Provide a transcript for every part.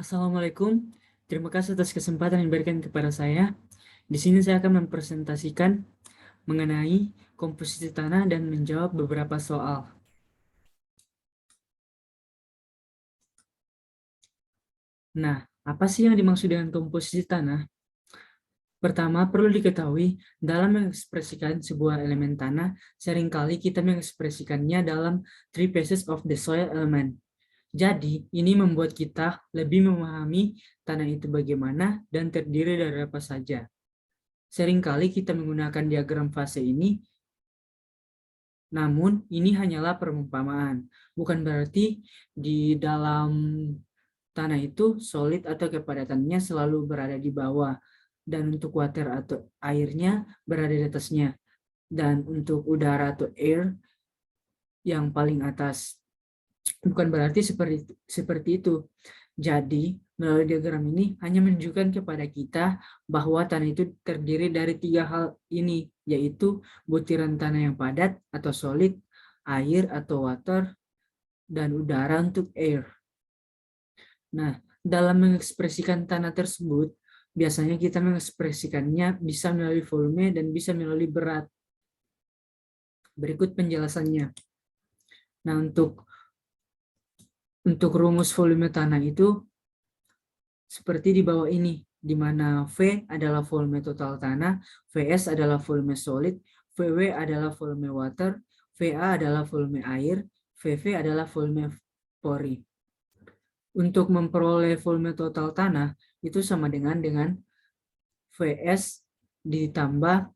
Assalamualaikum. Terima kasih atas kesempatan yang diberikan kepada saya. Di sini saya akan mempresentasikan mengenai komposisi tanah dan menjawab beberapa soal. Nah, apa sih yang dimaksud dengan komposisi tanah? Pertama, perlu diketahui dalam mengekspresikan sebuah elemen tanah, seringkali kita mengekspresikannya dalam three phases of the soil element. Jadi, ini membuat kita lebih memahami tanah itu bagaimana dan terdiri dari apa saja. Seringkali kita menggunakan diagram fase ini, namun ini hanyalah perumpamaan. Bukan berarti di dalam tanah itu solid atau kepadatannya selalu berada di bawah, dan untuk water atau airnya berada di atasnya, dan untuk udara atau air yang paling atas. Bukan berarti seperti itu. Jadi, melalui diagram ini hanya menunjukkan kepada kita bahwa tanah itu terdiri dari tiga hal ini, yaitu butiran tanah yang padat atau solid, air atau water, dan udara untuk air. Nah, dalam mengekspresikan tanah tersebut, biasanya kita mengekspresikannya bisa melalui volume dan bisa melalui berat. Berikut penjelasannya. Nah, untuk rumus volume tanah itu seperti di bawah ini, di mana V adalah volume total tanah, Vs adalah volume solid, Vw adalah volume water, Va adalah volume air, Vv adalah volume pori. Untuk memperoleh volume total tanah, itu sama dengan Vs ditambah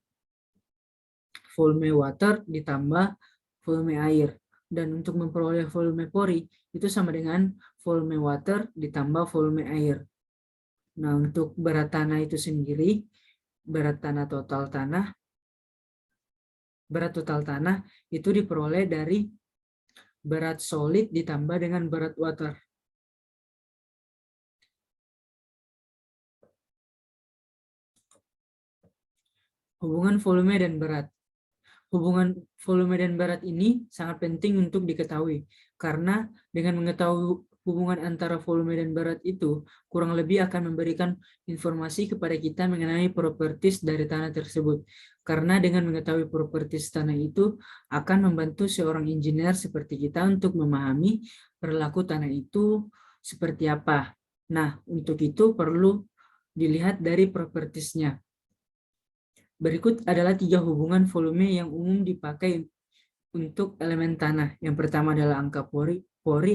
volume water ditambah volume air. Dan untuk memperoleh volume pori, itu sama dengan volume water ditambah volume air. Nah, untuk berat tanah itu sendiri, berat total tanah itu diperoleh dari berat solid ditambah dengan berat water. Hubungan volume dan berat. Hubungan volume dan berat ini sangat penting untuk diketahui, karena dengan mengetahui hubungan antara volume dan berat itu, kurang lebih akan memberikan informasi kepada kita mengenai properties dari tanah tersebut. Karena dengan mengetahui properties tanah itu, akan membantu seorang engineer seperti kita untuk memahami perilaku tanah itu seperti apa. Nah, untuk itu perlu dilihat dari propertiesnya. Berikut adalah 3 hubungan volume yang umum dipakai untuk elemen tanah. Yang pertama adalah angka pori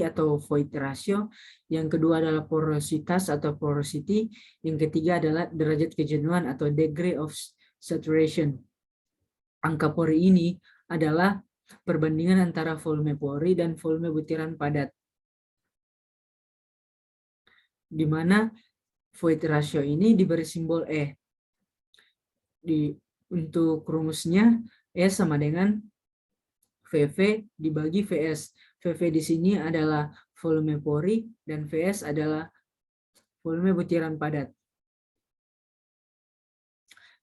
atau void ratio, yang kedua adalah porositas atau porosity, yang ketiga adalah derajat kejenuhan atau degree of saturation. Angka pori ini adalah perbandingan antara volume pori dan volume butiran padat, di mana void ratio ini diberi simbol E. Untuk rumusnya, E sama dengan VV dibagi VS. VV di sini adalah volume pori dan VS adalah volume butiran padat.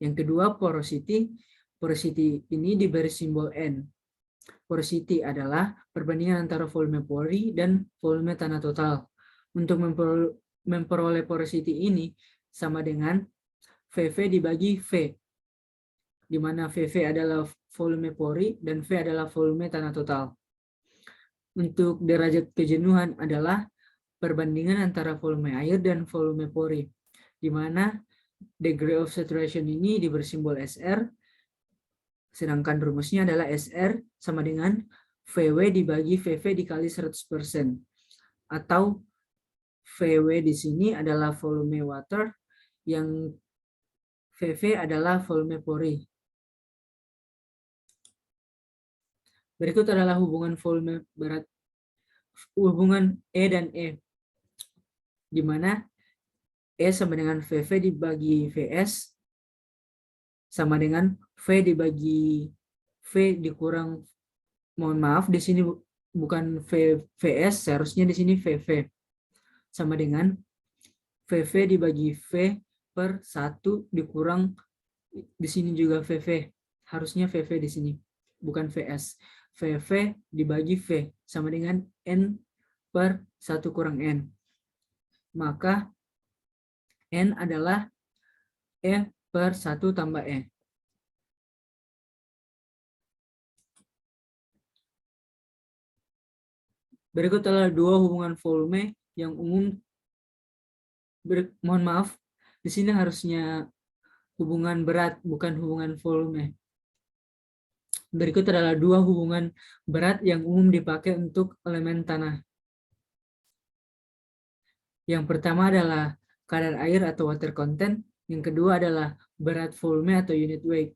Yang kedua, porosity. Porosity ini diberi simbol N. Porosity adalah perbandingan antara volume pori dan volume tanah total. Untuk memperoleh porosity ini sama dengan VV dibagi V, di mana VV adalah volume pori dan V adalah volume tanah total. Untuk derajat kejenuhan adalah perbandingan antara volume air dan volume pori, di mana degree of saturation ini diberi simbol SR, sedangkan rumusnya adalah SR sama dengan VW dibagi VV dikali 100%, atau VW di sini adalah volume water, yang VV adalah volume pori. Berikut adalah hubungan volume berat, hubungan E dan E, di mana E sama dengan VV dibagi VS sama dengan V dibagi V dikurang, mohon maaf di sini bukan VS, seharusnya di sini VV sama dengan VV dibagi V per 1 dikurang, di sini juga VV, harusnya VV di sini bukan VS. VV dibagi V sama dengan N per 1 kurang N. maka N adalah E per 1 tambah E. Berikut adalah dua hubungan volume yang umum. Mohon maaf, di sini harusnya hubungan berat, bukan hubungan volume. Berikut adalah dua hubungan berat yang umum dipakai untuk elemen tanah. Yang pertama adalah kadar air atau water content. Yang kedua adalah berat volume atau unit weight,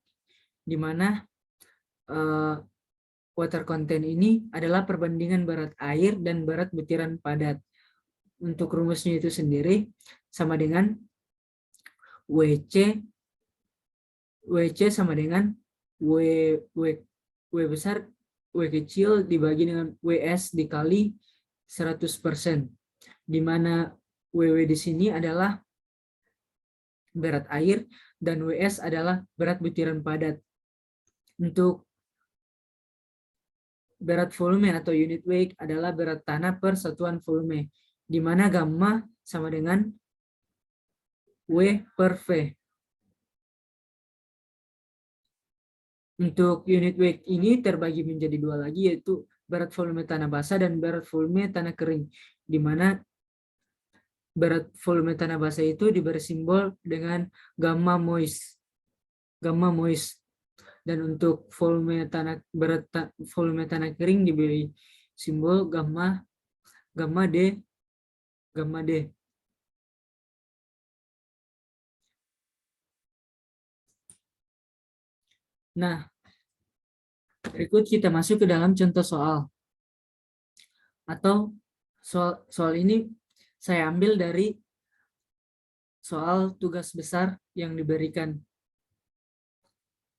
di mana water content ini adalah perbandingan berat air dan berat butiran padat. Untuk rumusnya itu sendiri sama dengan WC sama dengan W besar, W kecil dibagi dengan WS dikali 100%, di mana WW di sini adalah berat air dan WS adalah berat butiran padat. Untuk berat volume atau unit weight adalah berat tanah per satuan volume, di mana gamma sama dengan W per V. Untuk unit weight ini terbagi menjadi dua lagi, yaitu berat volume tanah basah dan berat volume tanah kering, di mana berat volume tanah basah itu diberi simbol dengan gamma moist. Dan untuk berat volume tanah kering diberi simbol gamma D. Nah, berikut kita masuk ke dalam contoh soal. Atau soal ini saya ambil dari soal tugas besar yang diberikan.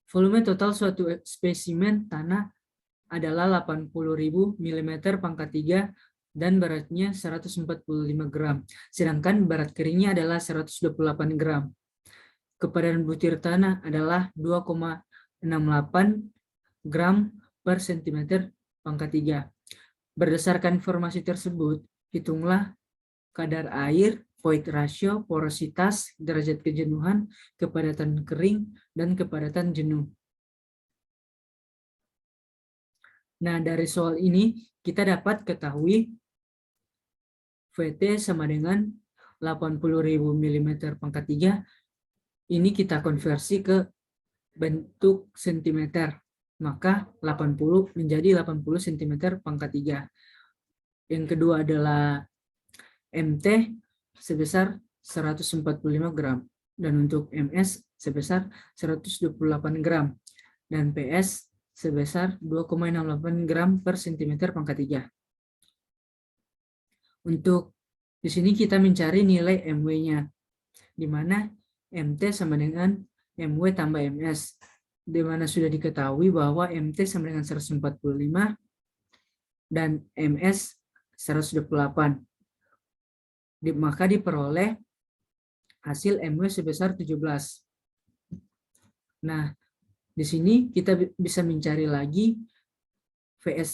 Volume total suatu spesimen tanah adalah 80.000 mm pangkat 3 dan beratnya 145 gram. Sedangkan berat keringnya adalah 128 gram. Kepadatan butir tanah adalah 2,68 gram per cm pangkat 3. Berdasarkan informasi tersebut, hitunglah kadar air, void ratio, porositas, derajat kejenuhan, kepadatan kering, dan kepadatan jenuh. Nah, dari soal ini kita dapat ketahui VT sama dengan 80.000 mm pangkat 3. Ini kita konversi ke bentuk sentimeter. Maka 80 menjadi 80 cm pangkat 3. Yang kedua adalah MT sebesar 145 gram. Dan untuk MS sebesar 128 gram. Dan PS sebesar 2,68 gram per cm pangkat 3. Untuk di sini kita mencari nilai MW-nya, di mana MT sama dengan MW tambah MS, di mana sudah diketahui bahwa MT sama dengan 145 dan MS 128. Maka diperoleh hasil MW sebesar 17. Nah, di sini kita bisa mencari lagi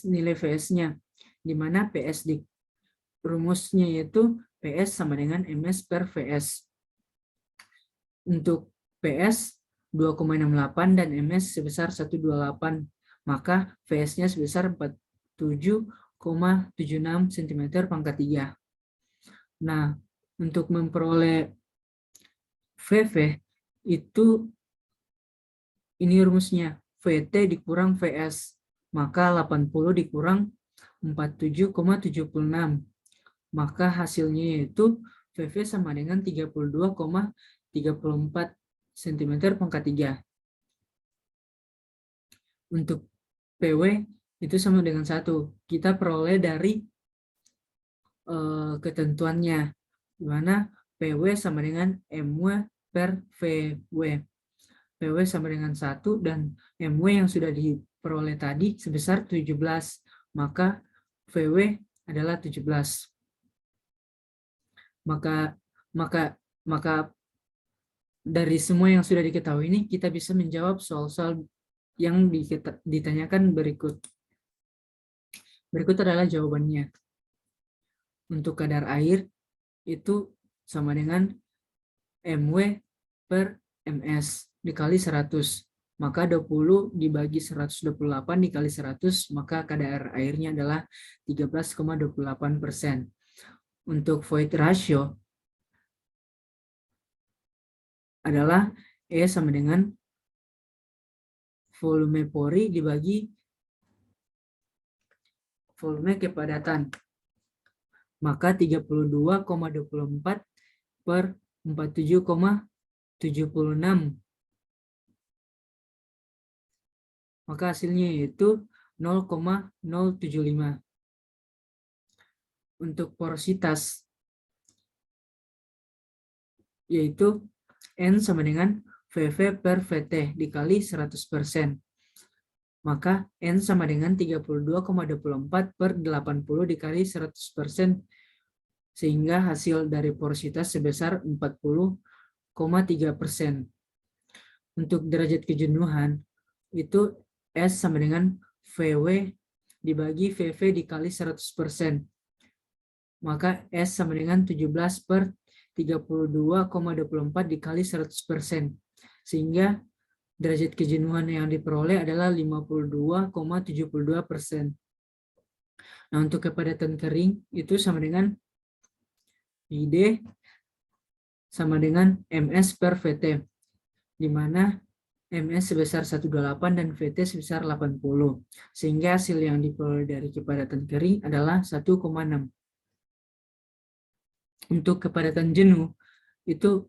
nilai VS-nya, di mana PS di rumusnya yaitu PS sama dengan MS per VS. Untuk PS 2,68 dan MS sebesar 128, maka VS-nya sebesar 47,76 cm pangkat 3. Nah, untuk memperoleh VV itu ini rumusnya, VT dikurang VS, maka 80 dikurang 47,76, maka hasilnya yaitu VV sama dengan 32,34 cm pangkat 3. Untuk PW itu sama dengan 1. Kita peroleh dari ketentuannya, di mana PW sama dengan MW per VW. PW sama dengan 1 dan MW yang sudah diperoleh tadi sebesar 17, maka VW adalah 17. Maka dari semua yang sudah diketahui ini kita bisa menjawab soal-soal yang ditanyakan berikut. Berikut adalah jawabannya. Untuk kadar air itu sama dengan MW per MS dikali 100. Maka 20 dibagi 128 dikali 100, maka kadar airnya adalah 13,28%. Untuk void ratio adalah E sama dengan volume pori dibagi volume kepadatan. Maka 32,24 per 47,76. Maka hasilnya yaitu 0,075. Untuk porositas yaitu N sama dengan VV per VT dikali 100%. Maka N sama dengan 32,24 per 80 dikali 100%, sehingga hasil dari porositas sebesar 40,3%. Untuk derajat kejenuhan itu S sama dengan VW dibagi VV dikali 100%. Maka S sama dengan 17 per 32,24 dikali 100%. Sehingga derajat kejenuhan yang diperoleh adalah 52,72%. Nah, untuk kepadatan kering itu sama dengan ID sama dengan MS per VT, di mana MS sebesar 128 dan VT sebesar 80. Sehingga hasil yang diperoleh dari kepadatan kering adalah 1,6. Untuk kepadatan jenuh itu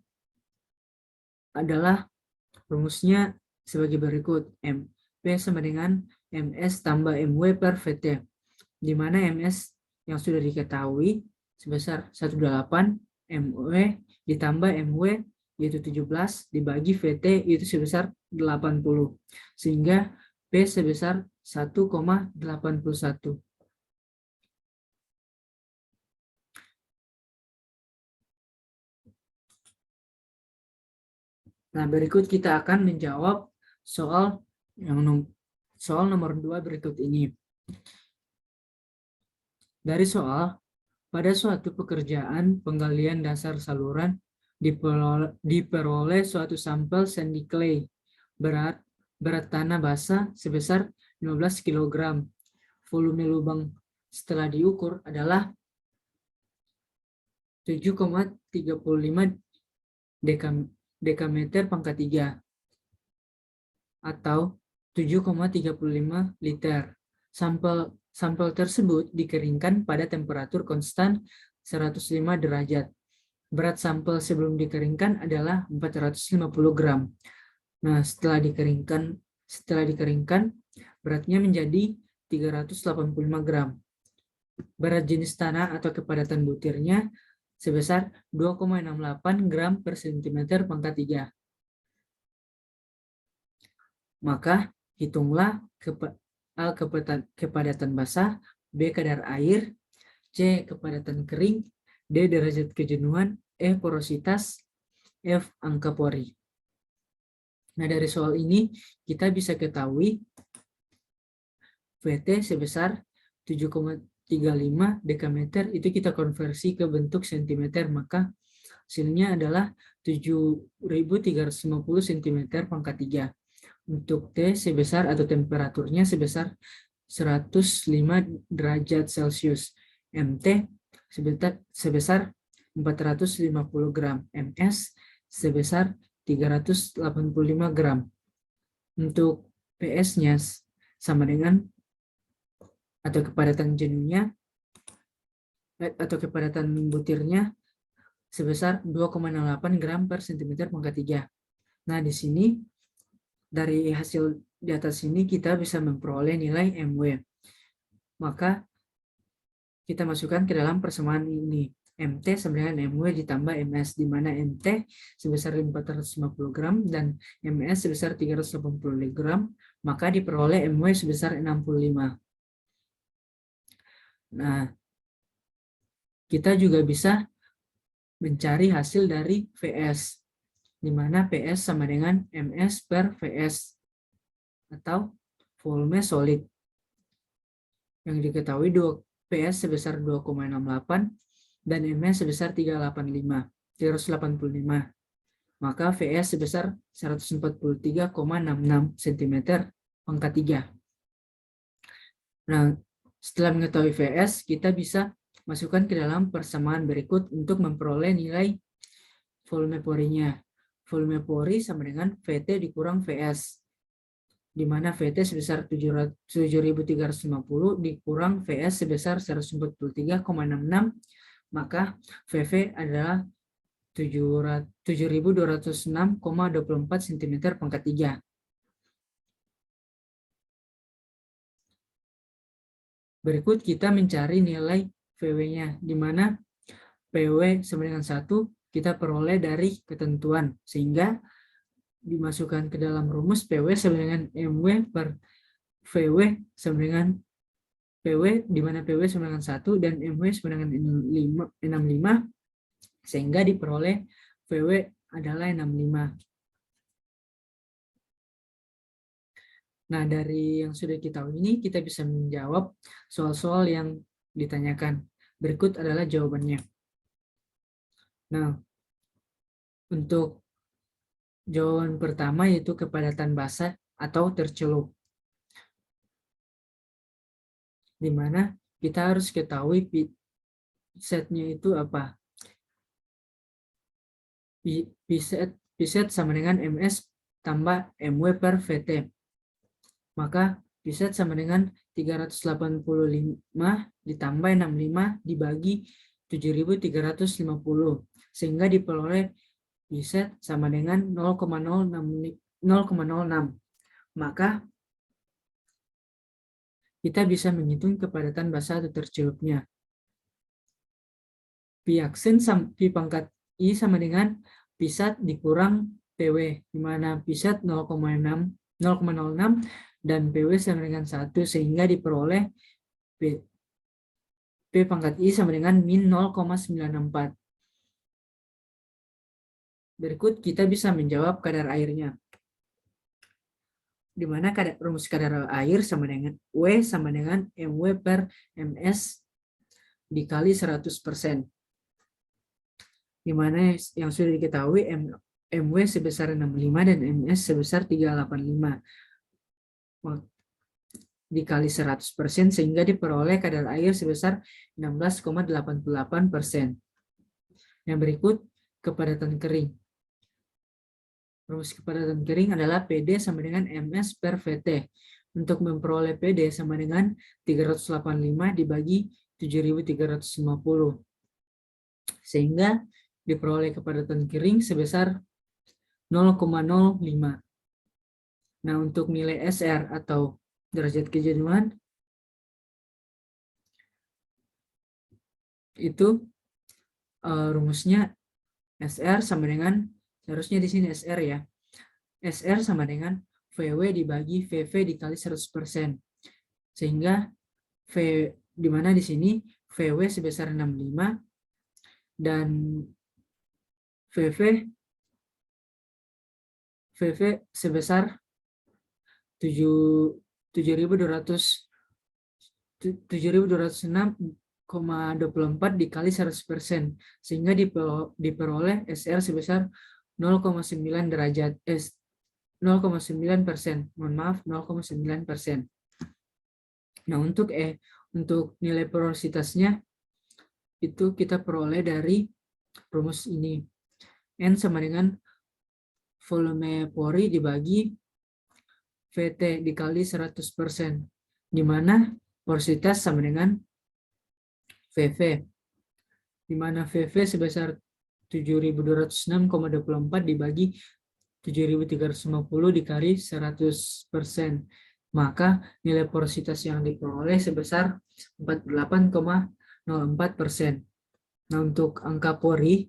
adalah rumusnya sebagai berikut. MP sama dengan MS tambah MW per VT, di mana MS yang sudah diketahui sebesar 128, MW ditambah MW yaitu 17 dibagi VT itu sebesar 80, sehingga P sebesar 1,81. Nah, berikut kita akan menjawab soal nomor 2 berikut ini. Dari soal, pada suatu pekerjaan penggalian dasar saluran diperoleh suatu sampel sandy clay berat tanah basah sebesar 15 kg. Volume lubang setelah diukur adalah 7,35 dekameter pangkat 3 atau 7,35 liter. Sampel tersebut dikeringkan pada temperatur konstan 105 derajat. Berat sampel sebelum dikeringkan adalah 450 gram. Nah, setelah dikeringkan beratnya menjadi 385 gram. Berat jenis tanah atau kepadatan butirnya sebesar 2,68 gram per cm pangkat 3. Maka hitunglah A kepadatan basah, B kadar air, C kepadatan kering, D derajat kejenuhan, E porositas, F angka pori. Nah, dari soal ini kita bisa ketahui VT sebesar 7,35 dekameter itu kita konversi ke bentuk sentimeter, maka hasilnya adalah 7.350 cm pangkat 3. Untuk T sebesar atau temperaturnya sebesar 105 derajat Celcius. MT sebesar 450 gram. MS sebesar 385 gram. Untuk PS-nya sama dengan atau kepadatan jenuhnya atau kepadatan butirnya sebesar 2,08 gram per cm pangkat 3. Nah, di sini dari hasil di atas ini kita bisa memperoleh nilai MW. Maka kita masukkan ke dalam persamaan ini. MT sama dengan MW ditambah MS, di mana MT sebesar 450 gram dan MS sebesar 380 gram, maka diperoleh MW sebesar 65. Nah, kita juga bisa mencari hasil dari VS, di mana PS sama dengan MS per VS atau volume solid. Yang diketahui PS sebesar 2,68 dan MS sebesar 385. 385. Maka VS sebesar 143,66 cm pangkat 3. Nah, setelah mengetahui VS, kita bisa masukkan ke dalam persamaan berikut untuk memperoleh nilai volume porinya. Volume pori sama dengan VT dikurang VS, di mana VT sebesar 7.350 dikurang VS sebesar 143,66, maka VV adalah 7.206,24 cm pangkat 3. Berikut kita mencari nilai VW-nya, di mana PW sama dengan 1 kita peroleh dari ketentuan, sehingga dimasukkan ke dalam rumus PW sama dengan MW per VW sama dengan PW, di mana PW sama dengan 1 dan MW sama dengan 65, sehingga diperoleh VW adalah 65. Nah, dari yang sudah kita tahu ini, kita bisa menjawab soal-soal yang ditanyakan. Berikut adalah jawabannya. Nah, untuk jawaban pertama yaitu kepadatan basah atau tercelup, di mana kita harus ketahui P-setnya itu apa. P-set sama dengan MS tambah MW per VT. Maka P-set sama dengan 385 ditambah 65 dibagi 7.350, sehingga diperoleh P-set sama dengan 0,06. Maka kita bisa menghitung kepadatan basah atau tercelupnya. P-aksen P pangkat I sama dengan P-sat dikurang PW, di mana P-sat 0,06 dan PW sama dengan 1, sehingga diperoleh P pangkat I sama dengan min 0,94. Berikut kita bisa menjawab kadar airnya, di mana rumus kadar air sama dengan W sama dengan MW per MS dikali 100%. Di mana yang sudah diketahui MW sebesar 65 dan MS sebesar 385 dikali 100%, sehingga diperoleh kadar air sebesar 16,88%. Yang berikut kepadatan kering. Rumus kepadatan kering adalah PD sama dengan MS per VT. Untuk memperoleh PD sama dengan 385 dibagi 7.350. Sehingga diperoleh kepadatan kering sebesar 0,05. Nah, untuk nilai SR atau derajat kejenuhan itu rumusnya SR sama dengan, harusnya di sini SR ya. SR sama dengan VW dibagi VV dikali 100%. Sehingga di mana di sini VW sebesar 65 dan VV sebesar 7.206,24 dikali 100%, sehingga diperoleh SR sebesar 0,9 derajat 0,9%. Mohon maaf, 0,9%. Nah, untuk nilai porositasnya itu kita peroleh dari rumus ini. N sama dengan volume pori dibagi VT dikali 100%, di mana porositas sama dengan VV, di mana VV sebesar 7.206,24 dibagi 7.350 dikali 100%, maka nilai porositas yang diperoleh sebesar 48,04%. Nah, untuk angka pori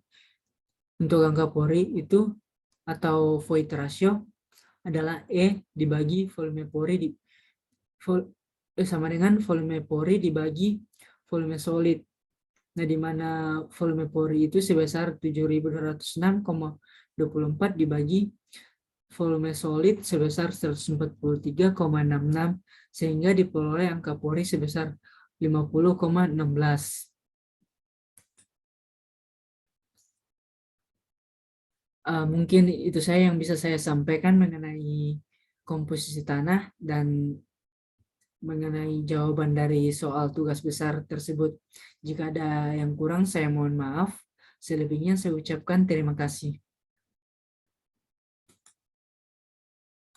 itu atau void ratio adalah E dibagi volume pori sama dengan volume pori dibagi volume solid. Nah, di mana volume pori itu sebesar 7.206,24 dibagi volume solid sebesar 143,66, sehingga diperoleh angka pori sebesar 50,16. Mungkin itu saya yang bisa saya sampaikan mengenai komposisi tanah dan mengenai jawaban dari soal tugas besar tersebut. Jika ada yang kurang, saya mohon maaf. Selebihnya saya ucapkan terima kasih.